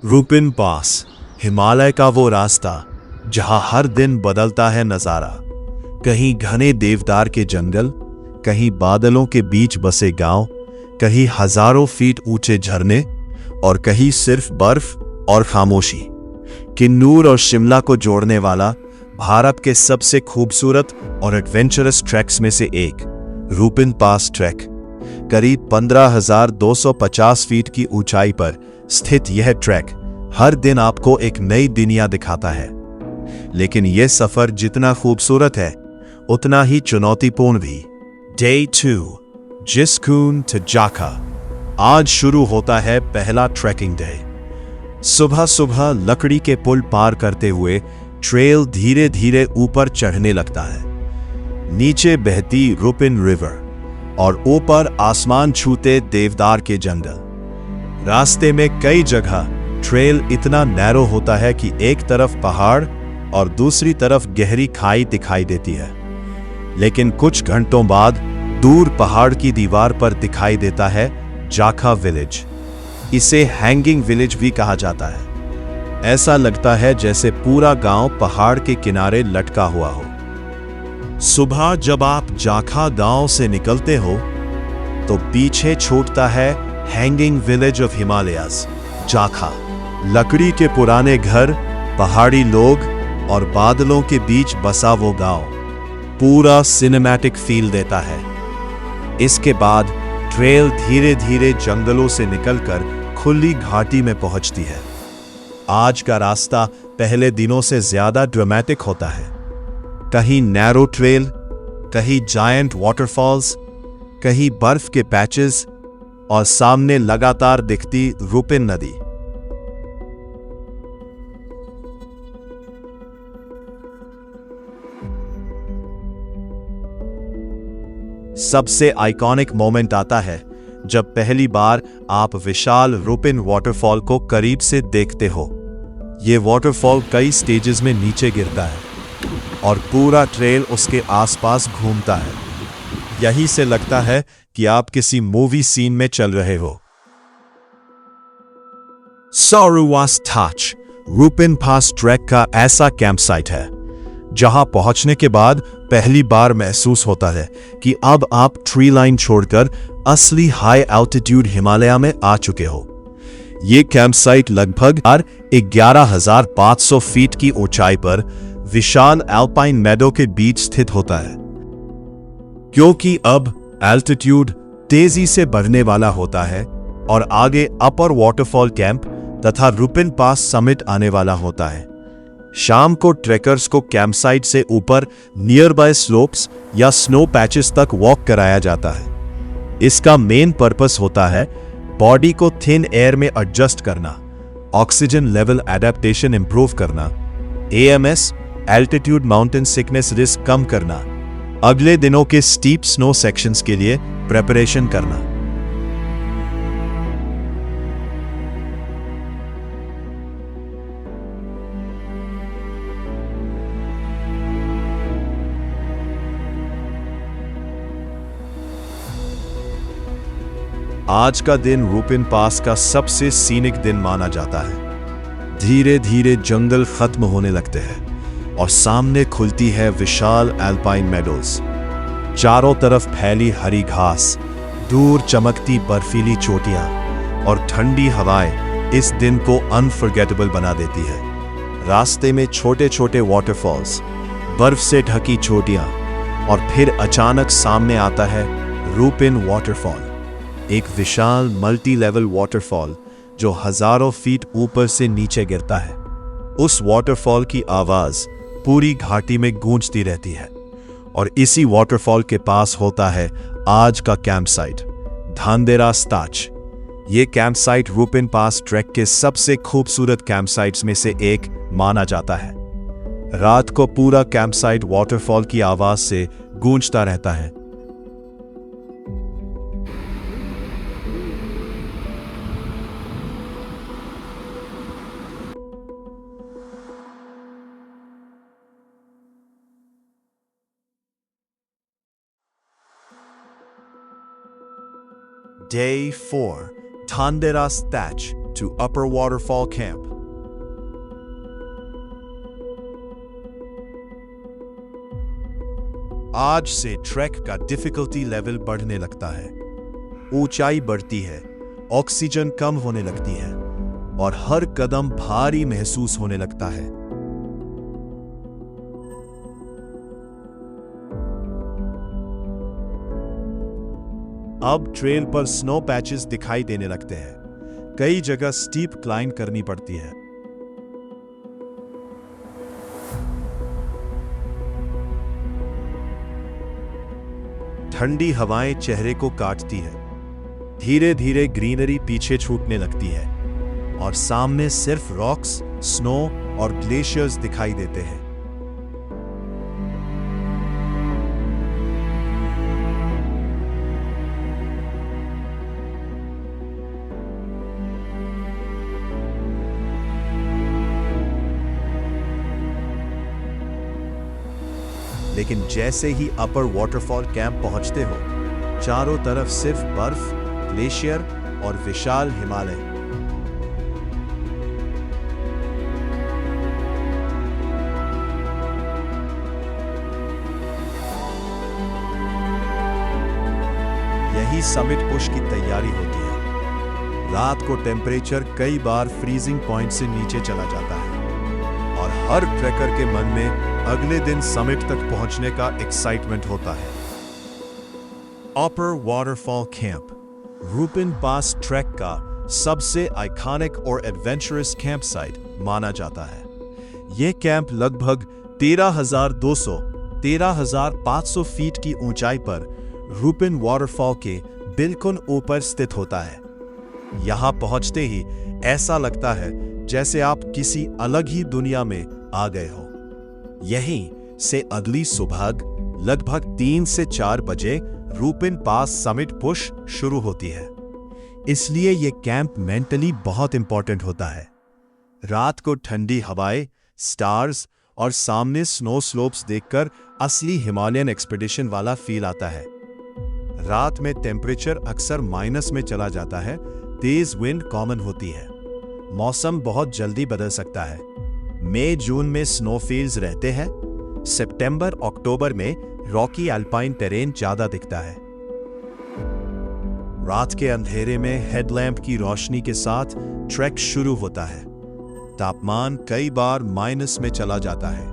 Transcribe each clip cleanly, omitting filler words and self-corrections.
रूपिन पास, हिमालय का वो रास्ता जहां हर दिन बदलता है नजारा। कहीं घने देवदार के जंगल, कहीं बादलों के बीच बसे गांव, कहीं हजारों फीट ऊंचे झरने और कहीं सिर्फ बर्फ और खामोशी। किन्नूर और शिमला को जोड़ने वाला भारत के सबसे खूबसूरत और एडवेंचरस ट्रैक्स में से एक रूपिन पास ट्रैक। करीब 15,250 फीट की ऊंचाई पर स्थित यह ट्रैक हर दिन आपको एक नई दुनिया दिखाता है। लेकिन यह सफर जितना खूबसूरत है उतना ही चुनौतीपूर्ण भी। Day 2, Jiskun to Jakha. आज शुरू होता है पहला ट्रैकिंग डे। सुबह सुबह लकड़ी के पुल पार करते हुए ट्रेल धीरे धीरे ऊपर चढ़ने लगता है। नीचे बहती रूपिन रिवर और ऊपर आसमान छूते देवदार के जंगल। रास्ते में कई जगह ट्रेल इतना नैरो होता है कि एक तरफ पहाड़ और दूसरी तरफ गहरी खाई दिखाई देती है। लेकिन कुछ घंटों बाद दूर पहाड़ की दीवार पर दिखाई देता है जाखा विलेज। इसे हैंगिंग विलेज भी कहा जाता है। ऐसा लगता है जैसे पूरा गांव पहाड़ के किनारे लटका हुआ हो। सुबह जब आप जाखा गांव से निकलते हो तो पीछे छूटता है हैंगिंग विलेज ऑफ हिमालयाज, जाखा। लकड़ी के पुराने घर, पहाड़ी लोग और बादलों के बीच बसा वो गांव पूरा सिनेमैटिक फील देता है। इसके बाद ट्रेल धीरे धीरे जंगलों से निकलकर खुली घाटी में पहुंचती है। आज का रास्ता पहले दिनों से ज्यादा ड्रामेटिक होता है। कहीं नैरो ट्रेल, कहीं जायंट वाटरफॉल्स, कहीं बर्फ के पैचेस और सामने लगातार दिखती रूपिन नदी। सबसे आइकॉनिक मोमेंट आता है जब पहली बार आप विशाल रूपिन वाटरफॉल को करीब से देखते हो। यह वाटरफॉल कई स्टेजेस में नीचे गिरता है और पूरा ट्रेल उसके आसपास घूमता है। यहीं से लगता है कि आप किसी मूवी सीन में चल रहे हो। सारुवास टाच रूपिन पास ट्रैक का ऐसा कैंपसाइट है जहां पहुंचने के बाद पहली बार महसूस होता है कि अब आप ट्री लाइन छोड़कर असली हाई एल्टीट्यूड हिमालय में आ चुके हो। यह कैंपसाइट लगभग 11,500 फीट की ऊंचाई पर विशाल एल्पाइन मेडो के बीच स्थित होता है। क्योंकि अब एल्टीट्यूड तेजी से बढ़ने वाला होता है और आगे अपर वाटरफॉल कैंप तथा रूपिन पास समिट आने वाला होता है। शाम को ट्रेकर्स को कैंपसाइट से ऊपर नियर बाय स्लोप्स या स्नो पैचेस तक वॉक कराया जाता है। इसका मेन पर्पस होता है बॉडी को थिन एयर में एडजस्ट करना, ऑक्सीजन लेवल एडेप्टेशन इंप्रूव करना, AMS altitude mountain sickness risk कम करना, अगले दिनों के स्टीप स्नो सेक्शंस के लिए प्रेपरेशन करना। आज का दिन रूपिन पास का सबसे सीनिक दिन माना जाता है। धीरे धीरे जंगल खत्म होने लगते हैं और सामने खुलती है विशाल एल्पाइन मेडोज। चारों तरफ फैली हरी घास, दूर चमकती बर्फीली चोटियां और ठंडी हवाएं इस दिन को अनफॉरगेटेबल बना देती है। रास्ते में छोटे छोटे वाटरफॉल्स, बर्फ से ढकी चोटियां और फिर अचानक सामने आता है रूपिन वाटरफॉल, एक विशाल मल्टी लेवल वाटरफॉल जो हजारों फीट ऊपर से नीचे गिरता है। उस वाटरफॉल की आवाज पूरी घाटी में गूंजती रहती है और इसी वाटरफॉल के पास होता है आज का कैंपसाइट धांधेरास ताच। ये कैंपसाइट रूपिन पास ट्रैक के सबसे खूबसूरत कैंपसाइट्स में से एक माना जाता है। रात को पूरा कैंपसाइट वाटरफॉल की आवाज से गूंजता रहता है। Day 4, धांधेरास ताच। to Upper Waterfall Camp. आज से ट्रैक का डिफिकल्टी लेवल बढ़ने लगता है, ऊंचाई बढ़ती है, ऑक्सीजन कम होने लगती है और हर कदम भारी महसूस होने लगता है। अब ट्रेल पर स्नो पैचेस दिखाई देने लगते हैं, कई जगह स्टीप क्लाइंब करनी पड़ती है। ठंडी हवाएं चेहरे को काटती है, धीरे धीरे ग्रीनरी पीछे छूटने लगती है और सामने सिर्फ रॉक्स, स्नो और ग्लेशियर्स दिखाई देते हैं। लेकिन जैसे ही अपर वाटरफॉल कैंप पहुंचते हो, चारों तरफ सिर्फ बर्फ, ग्लेशियर और विशाल हिमालय। यही समिट पुश की तैयारी होती है। रात को टेम्परेचर कई बार फ्रीजिंग पॉइंट से नीचे चला जाता है और हर ट्रैकर के मन में अगले दिन समिट तक पहुंचने का एक्साइटमेंट होता है। अपर वाटरफॉल कैंप रूपिन पास ट्रैक का सबसे आइकॉनिक और एडवेंचरस कैंप साइट माना जाता है। यह कैंप लगभग 13,500 फीट की ऊंचाई पर रूपिन वाटरफॉल के बिल्कुल ऊपर स्थित होता है। यहां पहुंचते ही ऐसा लगता है जैसे आप किसी अलग ही दुनिया में आ गए हो। यहीं से अगली सुबह लगभग 3 से 4 बजे रूपिन पास समिट पुश शुरू होती है। इसलिए यह कैंप मेंटली बहुत इंपॉर्टेंट होता है। रात को ठंडी हवाएं, स्टार्स और सामने स्नो स्लोप्स देखकर असली हिमालयन एक्सपीडिशन वाला फील आता है। रात में टेम्परेचर अक्सर माइनस में चला जाता है, तेज विंड कॉमन होती है, मौसम बहुत जल्दी बदल सकता है। मई जून में स्नोफील्ड्स रहते हैं, सितंबर अक्टूबर में रॉकी अल्पाइन टेरेन ज्यादा दिखता है। रात के अंधेरे में हेडलैम्प की रोशनी के साथ ट्रैक शुरू होता है। तापमान कई बार माइनस में चला जाता है।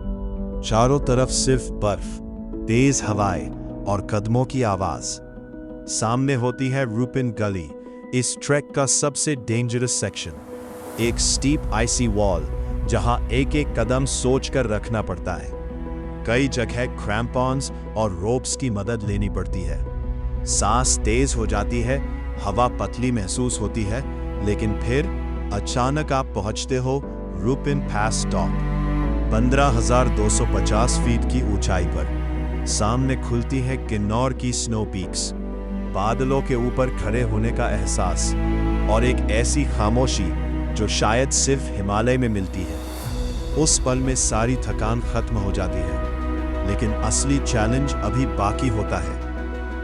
चारों तरफ सिर्फ बर्फ, तेज हवाएं और कदमों की आवाज। सामने होती है रूपिन गली, इस ट्रैक का सबसे डेंजरस सेक्शन। एक स्टीप आइसी वॉल जहां एक एक कदम सोचकर रखना पड़ता है। कई जगह क्रैम्पॉन्स और रोप्स की मदद लेनी पड़ती है। सांस तेज हो जाती है, हवा पतली महसूस होती है, लेकिन फिर अचानक आप पहुंचते हो रूपिन पास टॉप, 15,250 फीट की ऊंचाई पर। सामने खुलती है किन्नौर की स्नो पीक्स, बादलों के ऊपर खड़े होने का एहसास और एक ऐसी खामोशी जो शायद सिर्फ हिमालय में मिलती है। उस पल में सारी थकान खत्म हो जाती है, लेकिन असली चैलेंज अभी बाकी होता है।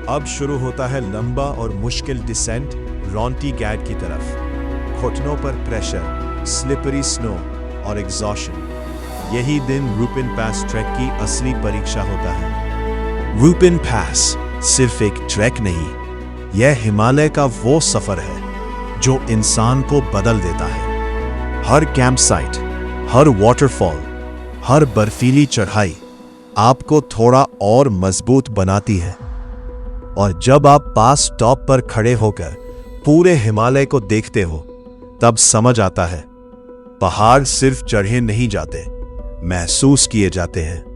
अब शुरू होता है लंबा और मुश्किल डिसेंट रॉन्टी गैड की तरफ। घुटनों पर प्रेशर, स्लिपरी स्नो और एग्जॉशन। यही दिन रूपिन पास ट्रैक की असली परीक्षा होता है। रूपिन पास सिर्फ एक ट्रैक नहीं, यह हिमालय का वो सफर है जो इंसान को बदल देता है। हर कैंप साइट, हर वाटरफॉल, हर बर्फीली चढ़ाई आपको थोड़ा और मजबूत बनाती है। और जब आप पास टॉप पर खड़े होकर पूरे हिमालय को देखते हो, तब समझ आता है पहाड़ सिर्फ चढ़े नहीं जाते, महसूस किए जाते हैं।